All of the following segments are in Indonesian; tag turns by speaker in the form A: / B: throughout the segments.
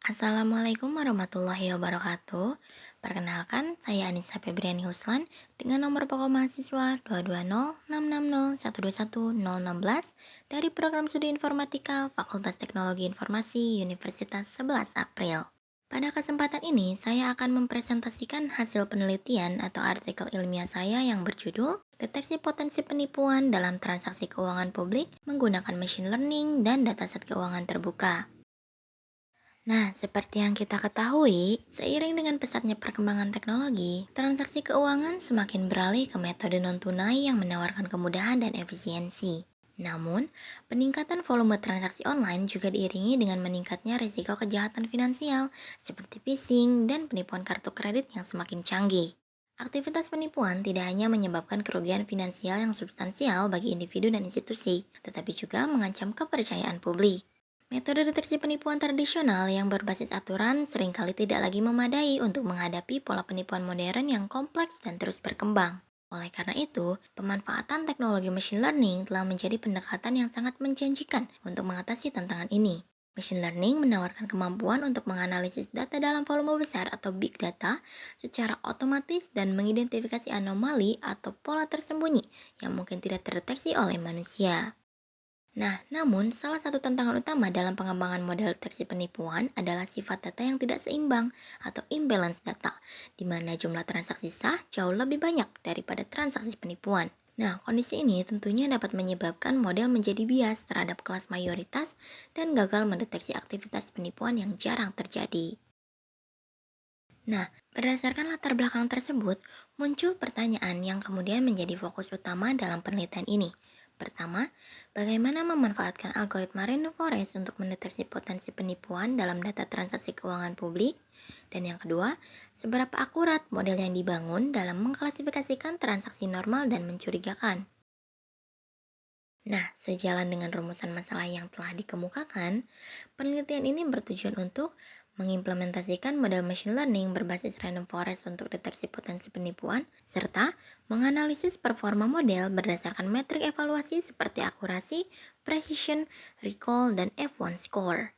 A: Assalamualaikum warahmatullahi wabarakatuh. Perkenalkan, saya Anissa Febriani Huslan dengan nomor pokok mahasiswa 2206601210016 dari Program Studi Informatika Fakultas Teknologi Informasi Universitas 11 April. Pada kesempatan ini, saya akan mempresentasikan hasil penelitian atau artikel ilmiah saya yang berjudul Deteksi Potensi Penipuan dalam Transaksi Keuangan Publik menggunakan Machine Learning dan Dataset Keuangan Terbuka. Nah, seperti yang kita ketahui, seiring dengan pesatnya perkembangan teknologi, transaksi keuangan semakin beralih ke metode non-tunai yang menawarkan kemudahan dan efisiensi. Namun, peningkatan volume transaksi online juga diiringi dengan meningkatnya risiko kejahatan finansial seperti phishing dan penipuan kartu kredit yang semakin canggih. Aktivitas penipuan tidak hanya menyebabkan kerugian finansial yang substansial bagi individu dan institusi, tetapi juga mengancam kepercayaan publik. Metode deteksi penipuan tradisional yang berbasis aturan seringkali tidak lagi memadai untuk menghadapi pola penipuan modern yang kompleks dan terus berkembang. Oleh karena itu, pemanfaatan teknologi machine learning telah menjadi pendekatan yang sangat menjanjikan untuk mengatasi tantangan ini. Machine learning menawarkan kemampuan untuk menganalisis data dalam volume besar atau big data secara otomatis dan mengidentifikasi anomali atau pola tersembunyi yang mungkin tidak terdeteksi oleh manusia. Nah, namun salah satu tantangan utama dalam pengembangan model deteksi penipuan adalah sifat data yang tidak seimbang atau imbalance data, di mana jumlah transaksi sah jauh lebih banyak daripada transaksi penipuan. Nah, kondisi ini tentunya dapat menyebabkan model menjadi bias terhadap kelas mayoritas dan gagal mendeteksi aktivitas penipuan yang jarang terjadi. Nah, berdasarkan latar belakang tersebut, muncul pertanyaan yang kemudian menjadi fokus utama dalam penelitian ini. Pertama, bagaimana memanfaatkan algoritma random forest untuk mendeteksi potensi penipuan dalam data transaksi keuangan publik? Dan yang kedua, seberapa akurat model yang dibangun dalam mengklasifikasikan transaksi normal dan mencurigakan? Nah, sejalan dengan rumusan masalah yang telah dikemukakan, penelitian ini bertujuan untuk mengimplementasikan model machine learning berbasis random forest untuk deteksi potensi penipuan, serta menganalisis performa model berdasarkan metrik evaluasi seperti akurasi, precision, recall, dan F1 score.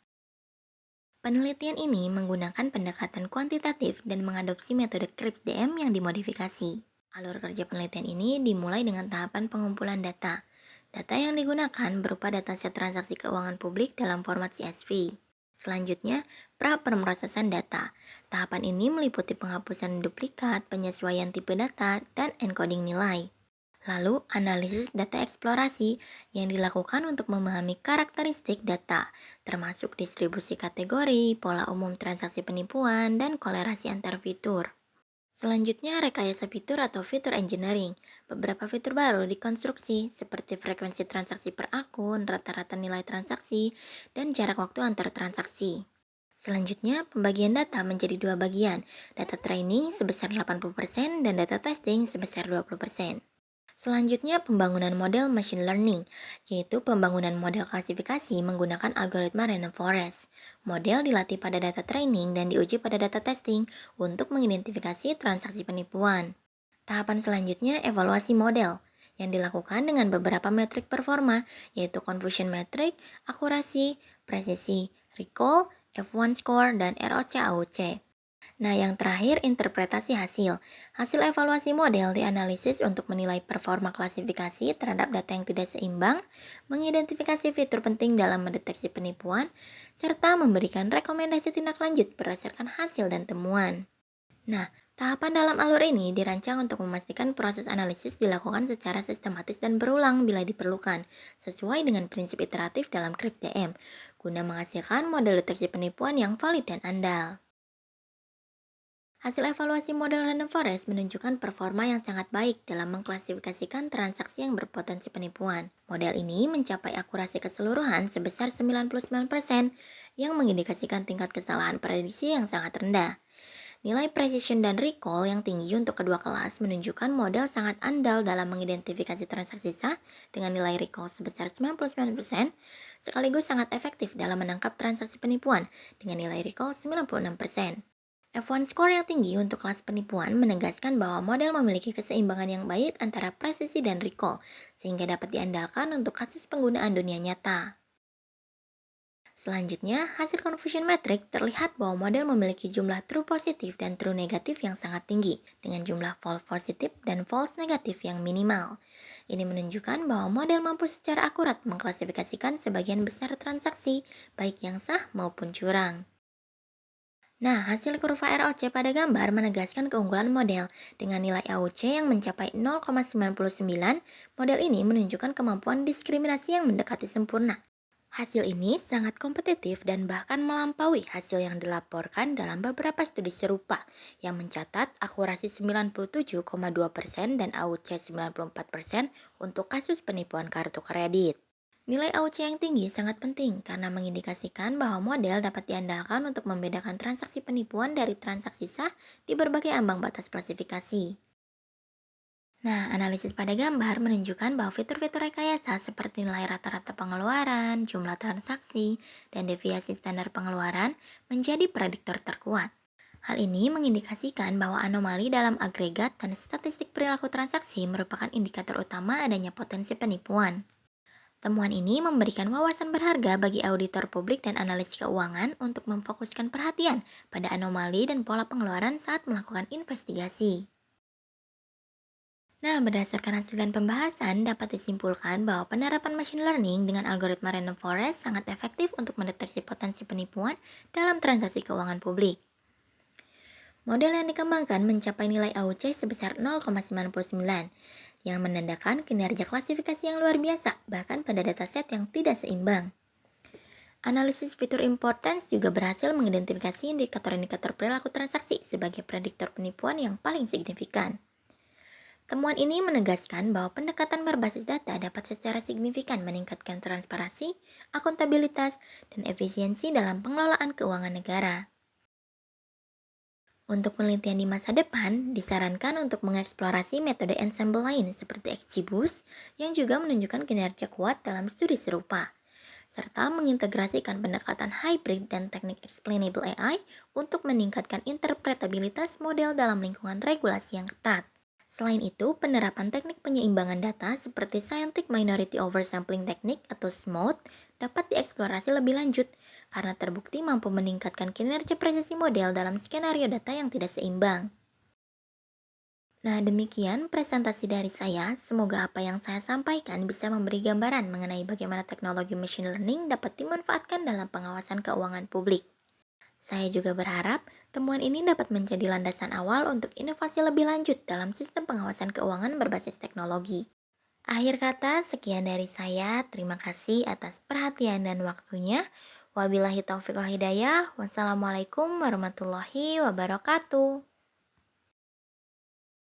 A: Penelitian ini menggunakan pendekatan kuantitatif dan mengadopsi metode CRISP-DM yang dimodifikasi. Alur kerja penelitian ini dimulai dengan tahapan pengumpulan data. Data yang digunakan berupa dataset transaksi keuangan publik dalam format CSV. Selanjutnya, pra-pemrosesan data. Tahapan ini meliputi penghapusan duplikat, penyesuaian tipe data, dan encoding nilai. Lalu, analisis data eksplorasi yang dilakukan untuk memahami karakteristik data, termasuk distribusi kategori, pola umum transaksi penipuan, dan kolerasi antar fitur. Selanjutnya, rekayasa fitur atau fitur engineering. Beberapa fitur baru dikonstruksi seperti frekuensi transaksi per akun, rata-rata nilai transaksi, dan jarak waktu antar transaksi. Selanjutnya, pembagian data menjadi dua bagian, data training sebesar 80% dan data testing sebesar 20%. Selanjutnya, pembangunan model machine learning, yaitu pembangunan model klasifikasi menggunakan algoritma random forest. Model dilatih pada data training dan diuji pada data testing untuk mengidentifikasi transaksi penipuan. Tahapan selanjutnya, evaluasi model, yang dilakukan dengan beberapa metrik performa, yaitu confusion metric, akurasi, presisi, recall, F1 score, dan ROC-AUC. Nah, yang terakhir, interpretasi hasil. Hasil evaluasi model dianalisis untuk menilai performa klasifikasi terhadap data yang tidak seimbang, mengidentifikasi fitur penting dalam mendeteksi penipuan, serta memberikan rekomendasi tindak lanjut berdasarkan hasil dan temuan. Nah, tahapan dalam alur ini dirancang untuk memastikan proses analisis dilakukan secara sistematis dan berulang bila diperlukan, sesuai dengan prinsip iteratif dalam CRISP-DM, guna menghasilkan model deteksi penipuan yang valid dan andal. Hasil evaluasi model random forest menunjukkan performa yang sangat baik dalam mengklasifikasikan transaksi yang berpotensi penipuan. Model ini mencapai akurasi keseluruhan sebesar 99% yang mengindikasikan tingkat kesalahan prediksi yang sangat rendah. Nilai precision dan recall yang tinggi untuk kedua kelas menunjukkan model sangat andal dalam mengidentifikasi transaksi sah dengan nilai recall sebesar 99%, sekaligus sangat efektif dalam menangkap transaksi penipuan dengan nilai recall 96%. F1 score yang tinggi untuk kelas penipuan menegaskan bahwa model memiliki keseimbangan yang baik antara presisi dan recall, sehingga dapat diandalkan untuk kasus penggunaan dunia nyata. Selanjutnya, hasil confusion metric terlihat bahwa model memiliki jumlah true positif dan true negatif yang sangat tinggi, dengan jumlah false positif dan false negatif yang minimal. Ini menunjukkan bahwa model mampu secara akurat mengklasifikasikan sebagian besar transaksi, baik yang sah maupun curang. Nah, hasil kurva ROC pada gambar menegaskan keunggulan model. Dengan nilai AUC yang mencapai 0,99, model ini menunjukkan kemampuan diskriminasi yang mendekati sempurna. Hasil ini sangat kompetitif dan bahkan melampaui hasil yang dilaporkan dalam beberapa studi serupa yang mencatat akurasi 97,2% dan AUC 94% untuk kasus penipuan kartu kredit. Nilai AUC yang tinggi sangat penting karena mengindikasikan bahwa model dapat diandalkan untuk membedakan transaksi penipuan dari transaksi sah di berbagai ambang batas klasifikasi. Nah, analisis pada gambar menunjukkan bahwa fitur-fitur rekayasa seperti nilai rata-rata pengeluaran, jumlah transaksi, dan deviasi standar pengeluaran menjadi prediktor terkuat. Hal ini mengindikasikan bahwa anomali dalam agregat dan statistik perilaku transaksi merupakan indikator utama adanya potensi penipuan. Temuan ini memberikan wawasan berharga bagi auditor publik dan analis keuangan untuk memfokuskan perhatian pada anomali dan pola pengeluaran saat melakukan investigasi. Nah, berdasarkan hasil dan pembahasan, dapat disimpulkan bahwa penerapan machine learning dengan algoritma random forest sangat efektif untuk mendeteksi potensi penipuan dalam transaksi keuangan publik. Model yang dikembangkan mencapai nilai AUC sebesar 0,99, yang menandakan kinerja klasifikasi yang luar biasa, bahkan pada dataset yang tidak seimbang. Analisis fitur importance juga berhasil mengidentifikasi indikator-indikator perilaku transaksi sebagai prediktor penipuan yang paling signifikan. Temuan ini menegaskan bahwa pendekatan berbasis data dapat secara signifikan meningkatkan transparansi, akuntabilitas, dan efisiensi dalam pengelolaan keuangan negara. Untuk penelitian di masa depan, disarankan untuk mengeksplorasi metode ensemble lain seperti XGBoost yang juga menunjukkan kinerja kuat dalam studi serupa, serta mengintegrasikan pendekatan hybrid dan teknik explainable AI untuk meningkatkan interpretabilitas model dalam lingkungan regulasi yang ketat. Selain itu, penerapan teknik penyeimbangan data seperti Scientific Minority Oversampling Technique atau SMOT dapat dieksplorasi lebih lanjut karena terbukti mampu meningkatkan kinerja presisi model dalam skenario data yang tidak seimbang. Nah, demikian presentasi dari saya. Semoga apa yang saya sampaikan bisa memberi gambaran mengenai bagaimana teknologi machine learning dapat dimanfaatkan dalam pengawasan keuangan publik. Saya juga berharap temuan ini dapat menjadi landasan awal untuk inovasi lebih lanjut dalam sistem pengawasan keuangan berbasis teknologi. Akhir kata, sekian dari saya. Terima kasih atas perhatian dan waktunya. Wabillahi taufiq wal hidayah. Wassalamualaikum warahmatullahi wabarakatuh.